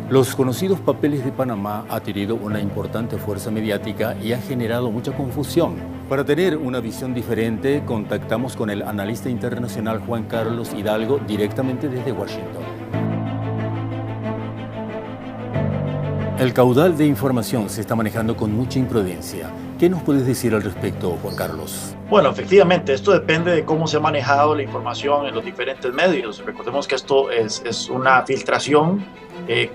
Los conocidos papeles de Panamá han tenido una importante fuerza mediática y ha generado mucha confusión. Para tener una visión diferente, contactamos con el analista internacional Juan Carlos Hidalgo directamente desde Washington. El caudal de información se está manejando con mucha imprudencia. ¿Qué nos puedes decir al respecto, Juan Carlos? Bueno, efectivamente, esto depende de cómo se ha manejado la información en los diferentes medios. Recordemos que esto es una filtración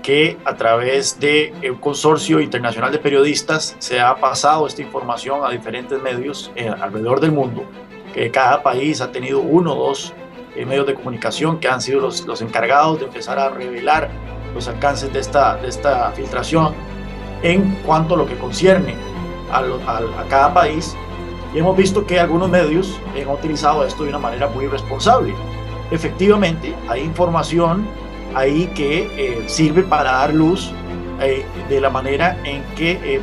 que a través de un consorcio internacional de periodistas se ha pasado esta información a diferentes medios alrededor del mundo. Cada país ha tenido uno o dos medios de comunicación que han sido los encargados de empezar a revelar los alcances de esta filtración en cuanto a lo que concierne a cada país. Y hemos visto que algunos medios han utilizado esto de una manera muy irresponsable. Efectivamente, hay información ahí que sirve para dar luz de la manera en que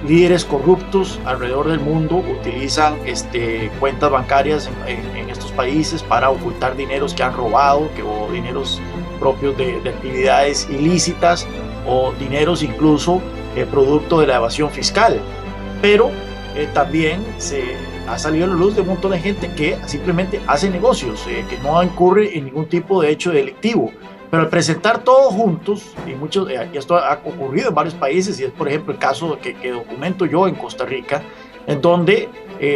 líderes corruptos alrededor del mundo utilizan cuentas bancarias en estos países para ocultar dineros que han robado, o dineros propios de actividades ilícitas, o dineros incluso producto de la evasión fiscal. Pero también se ha salido a la luz de un montón de gente que simplemente hace negocios, que no incurre en ningún tipo de hecho delictivo. Pero al presentar todos juntos, y esto ha ocurrido en varios países, y es por ejemplo el caso que documento yo en Costa Rica, en donde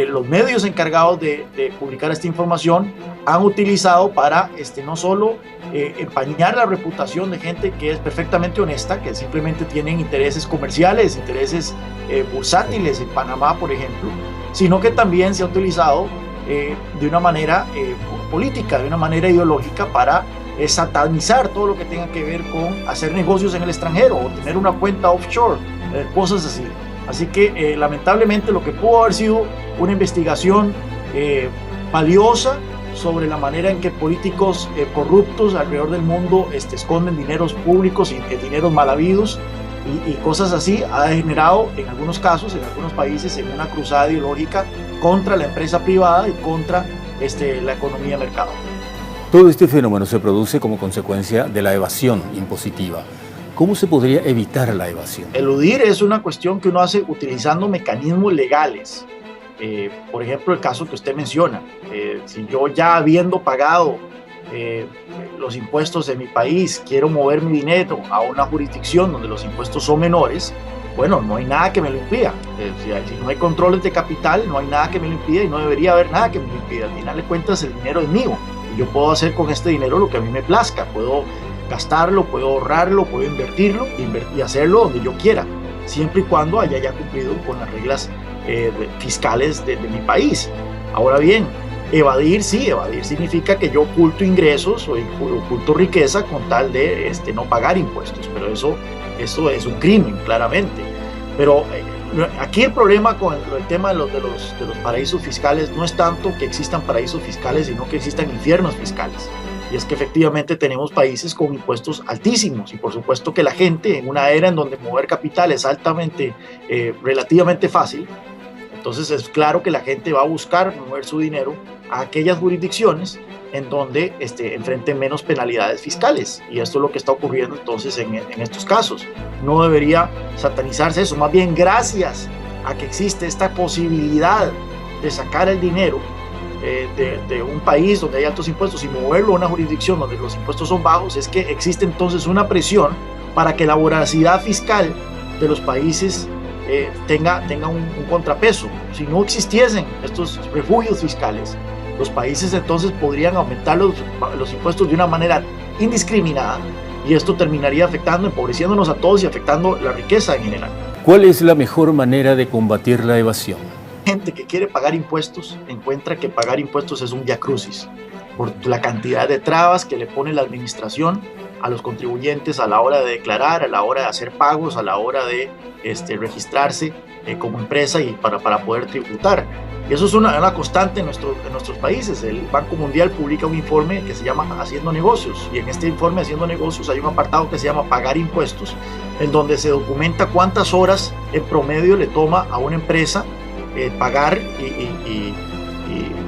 los medios encargados de publicar esta información han utilizado para no solo empañar la reputación de gente que es perfectamente honesta, que simplemente tienen intereses comerciales, intereses bursátiles en Panamá, por ejemplo, sino que también se ha utilizado de una manera política, de una manera ideológica para satanizar todo lo que tenga que ver con hacer negocios en el extranjero o tener una cuenta offshore, cosas así. Así que lamentablemente lo que pudo haber sido una investigación valiosa sobre la manera en que políticos corruptos alrededor del mundo esconden dineros públicos y dineros mal habidos y cosas así, ha generado en algunos casos, en algunos países, en una cruzada ideológica contra la empresa privada y contra la economía de mercado. Todo este fenómeno se produce como consecuencia de la evasión impositiva. ¿Cómo se podría evitar la evasión? Eludir es una cuestión que uno hace utilizando mecanismos legales. Por ejemplo, el caso que usted menciona. Si yo ya habiendo pagado los impuestos de mi país, quiero mover mi dinero a una jurisdicción donde los impuestos son menores, bueno, no hay nada que me lo impida. Si no hay controles de capital, no hay nada que me lo impida y no debería haber nada que me lo impida. Al final de cuentas, el dinero es mío. Yo puedo hacer con este dinero lo que a mí me plazca, puedo gastarlo, puedo ahorrarlo, puedo invertirlo y hacerlo donde yo quiera, siempre y cuando haya ya cumplido con las reglas fiscales de mi país. Ahora bien, evadir significa que yo oculto ingresos o oculto riqueza con tal de no pagar impuestos, pero eso es un crimen, claramente. Pero aquí el problema con el tema de los paraísos fiscales no es tanto que existan paraísos fiscales, sino que existan infiernos fiscales. Y es que efectivamente tenemos países con impuestos altísimos y por supuesto que la gente en una era en donde mover capital es relativamente fácil, entonces es claro que la gente va a buscar mover su dinero a aquellas jurisdicciones en donde enfrenten menos penalidades fiscales, y esto es lo que está ocurriendo entonces en estos casos. No debería satanizarse eso, más bien gracias a que existe esta posibilidad de sacar el dinero de un país donde hay altos impuestos y moverlo a una jurisdicción donde los impuestos son bajos, es que existe entonces una presión para que la voracidad fiscal de los países tenga un contrapeso. Si no existiesen estos refugios fiscales, los países entonces podrían aumentar los impuestos de una manera indiscriminada y esto terminaría empobreciéndonos a todos y afectando la riqueza en general. ¿Cuál es la mejor manera de combatir la evasión? Gente que quiere pagar impuestos encuentra que pagar impuestos es un viacrucis por la cantidad de trabas que le pone la administración a los contribuyentes a la hora de declarar, a la hora de hacer pagos, a la hora de registrarse como empresa y para poder tributar. Y eso es una constante en nuestros países. El Banco Mundial publica un informe que se llama Haciendo Negocios, y en este informe Haciendo Negocios hay un apartado que se llama Pagar Impuestos, en donde se documenta cuántas horas en promedio le toma a una empresa pagar y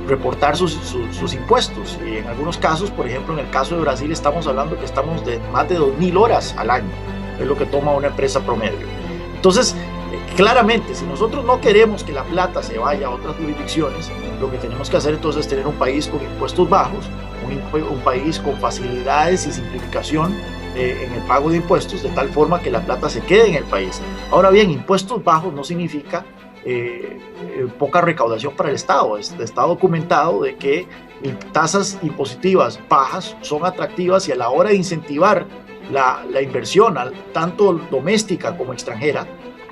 reportar sus impuestos. Y en algunos casos, por ejemplo en el caso de Brasil, estamos hablando que estamos de más de 2.000 horas al año es lo que toma una empresa promedio. Entonces, claramente, si nosotros no queremos que la plata se vaya a otras jurisdicciones, lo que tenemos que hacer entonces es tener un país con impuestos bajos, un país con facilidades y simplificación en el pago de impuestos, de tal forma que la plata se quede en el país. Ahora bien, impuestos bajos no significa poca recaudación para el Estado. Está documentado de que tasas impositivas bajas son atractivas y a la hora de incentivar la inversión, tanto doméstica como extranjera,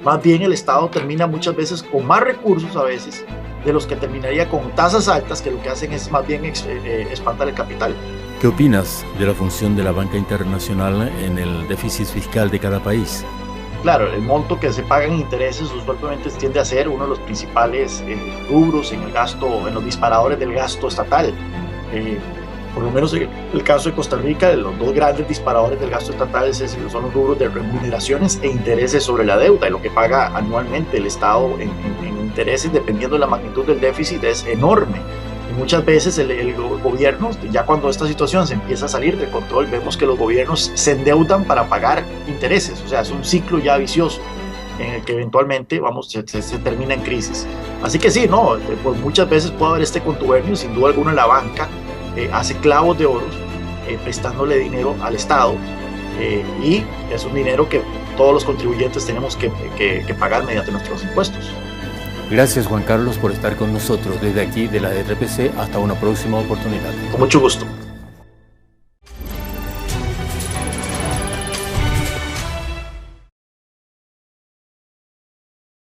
más bien el Estado termina muchas veces con más recursos a veces de los que terminaría con tasas altas, que lo que hacen es más bien espantar el capital. ¿Qué opinas de la función de la banca internacional en el déficit fiscal de cada país? Claro, el monto que se paga en intereses usualmente tiende a ser uno de los principales rubros en el gasto, en los disparadores del gasto estatal. Por lo menos en el caso de Costa Rica, los dos grandes disparadores del gasto estatal son los rubros de remuneraciones e intereses sobre la deuda, y lo que paga anualmente el Estado en intereses, dependiendo de la magnitud del déficit, es enorme. Y muchas veces el gobierno, ya cuando esta situación se empieza a salir de control, vemos que los gobiernos se endeudan para pagar intereses. O sea, es un ciclo ya vicioso en el que eventualmente se termina en crisis. Así que sí, no, pues muchas veces puede haber este contubernio. Sin duda alguna la banca hace clavos de oro prestándole dinero al Estado, y es un dinero que todos los contribuyentes tenemos que pagar mediante nuestros impuestos. Gracias, Juan Carlos, por estar con nosotros desde aquí de la RPC. Hasta una próxima oportunidad. Con mucho gusto.